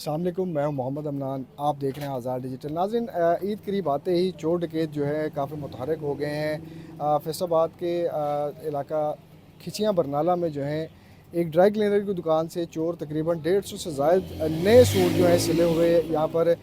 अस्सलाम वालेकुम, मैं हूं मोहम्मद अमनान। आप देख रहे हैं आज़ाद डिजिटल। नाज़रीन, ईद करीब आते ही चोर डकैत जो है काफ़ी मुतहरक हो गए हैं। फैसलाबाद के इलाका खिचियाँ बरनाला में जो है एक ड्राई क्लीनर की दुकान से चोर तकरीबन 150 से ज़ायद नए सूट जो हैं सिले हुए यहाँ पर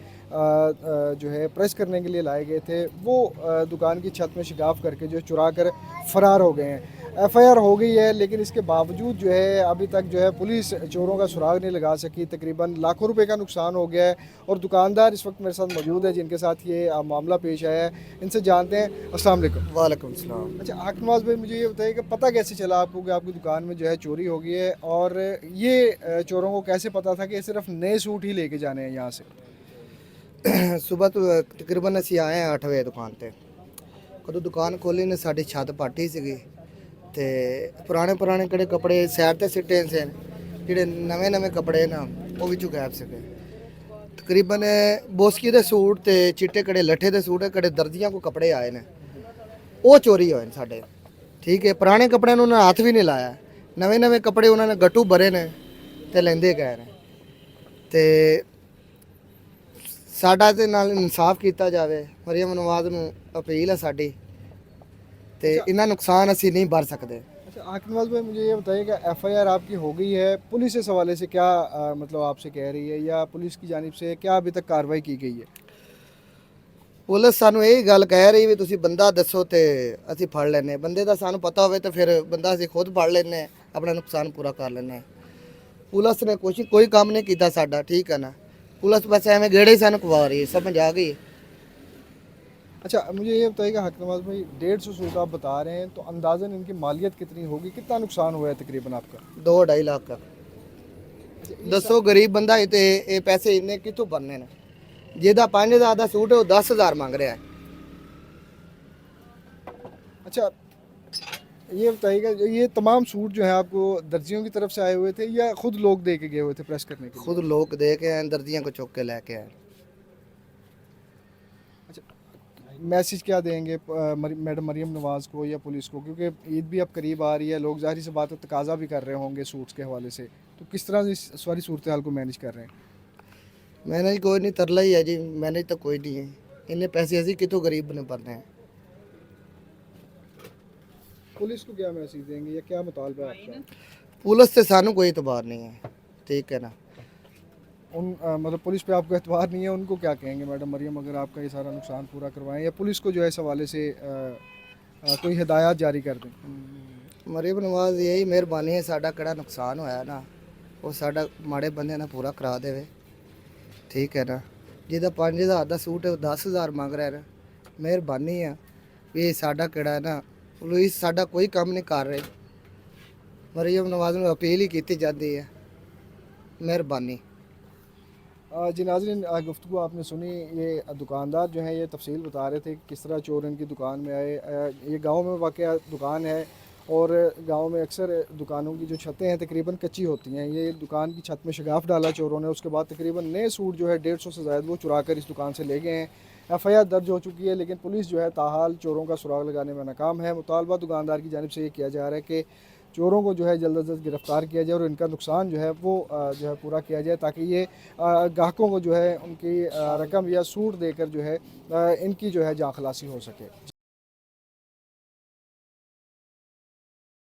जो है प्रेस करने के लिए लाए गए थे। वो दुकान की छत में शिगाफ करके जो है चुरा कर फ़रार हो गए हैं। एफआईआर हो गई है, लेकिन इसके बावजूद जो है अभी तक जो है पुलिस चोरों का सुराग नहीं लगा सकी। तकरीबन लाखों रुपए का नुकसान हो गया है और दुकानदार इस वक्त मेरे साथ मौजूद है जिनके साथ ये मामला पेश आया है। इनसे जानते हैं। अस्सलाम वालेकुम। वालेकुम सलाम। अच्छा, हाकिम नवाज भाई, मुझे ये बताइए कि पता कैसे चला आपको कि आपकी दुकान में जो है चोरी हो गई है, और ये चोरों को कैसे पता था कि सिर्फ नए सूट ही लेके जाने हैं यहाँ से? सुबह तो तकरीबन ਅਸੀਂ ਆਏ ਹਾਂ 8 ਵਜੇ ਦੁਕਾਨ ਤੇ। ਕਦੋਂ ਦੁਕਾਨ ਖੋਲੀ ਨੇ ਸਾਡੀ ਛੱਤ ਪਾਟੀ ਸੀਗੀ ਤੇ ਪੁਰਾਣੇ ਕਿਹੜੇ ਕੱਪੜੇ ਸਾਈਡ ਤੇ ਸਿੱਟੇ ਸੀ, ਜਿਹੜੇ ਨਵੇਂ ਕੱਪੜੇ ਨਾ ਉਹ ਵਿੱਚੋਂ ਗਾਇਬ ਸੀਗੇ। ਤਕਰੀਬਨ ਬੋਸਕੀ ਦੇ ਸੂਟ ਤੇ ਚਿੱਟੇ ਕੜੇ ਲੱਠੇ ਦੇ ਸੂਟ ਕੜੇ ਦਰਜੀਆਂ ਕੋ ਕੱਪੜੇ ਆਏ ਨੇ, ਉਹ ਚੋਰੀ ਹੋਏ ਨੇ ਸਾਡੇ। ਠੀਕ ਹੈ, ਪੁਰਾਣੇ ਕੱਪੜਿਆਂ ਨੂੰ ਉਹਨਾਂ ਨੇ ਹੱਥ ਵੀ ਨਹੀਂ ਲਾਇਆ, ਨਵੇਂ ਕੱਪੜੇ ਉਹਨਾਂ ਨੇ ਗੱਟੂ ਭਰੇ ਨੇ ਤੇ ਲੈਂਦੇ ਗਏ ਨੇ। ਤੇ ਸਾਡਾ ਤੇ ਨਾਲ ਇਨਸਾਫ ਕੀਤਾ ਜਾਵੇ। ਮਰੀਮ ਨਵਾਜ਼ ਨੂੰ ਅਪੀਲ ਹੈ ਸਾਡੀ, ਤੇ ਇਹਨਾਂ ਨੁਕਸਾਨ ਅਸੀਂ नहीं भर सकते। अच्छा, हाकिम नवाज भाई, मुझे ये बताइए कि एफआईआर आपकी हो गई है, पुलिस इस हवाले से क्या मतलब आपसे कह रही है, या पुलिस की जानिब से क्या अभी तक कार्रवाई की गई है? ਪੁਲਿਸ ਸਾਨੂੰ ਇਹ ਗੱਲ ਕਹਿ ਰਹੀ ਵੀ ਤੁਸੀਂ ਬੰਦਾ ਦੱਸੋ ਤੇ ਅਸੀਂ ਫੜ ਲੈਨੇ। ਬੰਦੇ ਦਾ ਸਾਨੂੰ ਪਤਾ ਹੋਵੇ ਤਾਂ ਫਿਰ ਬੰਦਾ ਅਸੀਂ ਖੁਦ ਫੜ ਲੈਨੇ, ਆਪਣਾ ਨੁਕਸਾਨ ਪੂਰਾ ਕਰ ਲੈਨੇ। ਪੁਲਿਸ ਨੇ ਕੋਈ ਕੰਮ ਨਹੀਂ ਕੀਤਾ ਸਾਡਾ, ਠੀਕ ਹੈ ਨਾ। पुलिस बस एवं गेड़े ही सानू खवा रही है, समझ आ गई। अच्छा, मुझे ये बताइएगा हाकिम नवाज भाई, 150 सूट आप बता रहे हैं, तो अंदाज़न इनकी मालियत कितनी होगी, कितना नुकसान हुआ है तकरीबन आपका? 2-2.5 लाख का। दसो गरीब बंदा है तो ये पैसे इन्ने कितों भरने ने। जिहदा 5,000 का सूट है वो 10,000 मांग रहा है। अच्छा, ये बताइएगा, ये तमाम सूट जो है आपको दर्जियों की तरफ से आए हुए थे या खुद लोग दे के गए हुए थे प्रेस करने के लिए? खुद लोग दे के आए, दर्जियां को चुक के लेके आए। अच्छा, मैसेज क्या देंगे मैडम मरीम नवाज़ को या पुलिस को, क्योंकि ईद भी अब करीब आ रही है, लोग ज़ाहिर सी बात है तकाजा भी कर रहे होंगे सूट्स के हवाले से, तो किस तरह इस सारी सूरत हाल को मैनेज कर रहे हैं? मैनेज कोई नहीं, तरला ही है जी, मैनेज तो कोई नहीं है। इन्ने पैसे असी कितों गरीब ने भरने हैं। पुलिस को क्या मैसेज देंगे या क्या मुतालबा है आपका? पुलिस से सानू कोई एतबार नहीं है, ठीक है ना। मतलब पुलिस पे आपको एतबार नहीं है, उनको क्या कहेंगे मैडम मरियम, अगर आपका ये सारा नुकसान पूरा करवाएं, या पुलिस को जो है इस हवाले से कोई हिदायत जारी कर दें? मरीम नवाज यही मेहरबानी है, साडा कड़ा नुकसान होया ना वो साडा माड़े बंदे ने पूरा करा देवे, ठीक है ना। जिहदा 5,000 का सूट है वो 10,000 मांग रहा है ना। मेहरबानी है भी साडा कड़ा है ना, पुलिस साडा कोई काम नहीं कर रही। मरीम नवाज ਨੂੰ अपील ही की जाती है, मेहरबानी। जी नाज़रीन, गुफ्तगू आपने सुनी। ये दुकानदार जो हैं ये तफसील बता रहे थे कि किस तरह चोर इनकी दुकान में आए। ये गांव में वाक़या दुकान है, और गांव में अक्सर दुकानों की जो छतें हैं तकरीबन कच्ची होती हैं। ये दुकान की छत में शिगाफ डाला चोरों ने, उसके बाद तकरीबन नए सूट जो है 150 से ज़ायद वो चुरा कर इस दुकान से ले गए हैं। एफआईआर दर्ज हो चुकी है, लेकिन पुलिस जो है ताहाल चोरों का सुराग लगाने में नाकाम है। मुतालबा दुकानदार की जानिब से ये किया जा रहा है कि चोरों को जो है जल्द अज जल्द गिरफ़्तार किया जाए और इनका नुकसान जो है वो जो है पूरा किया जाए, ताकि ये ग्राहकों को जो है उनकी रकम या सूट देकर जो है इनकी जो है जाँ खलासी हो सके।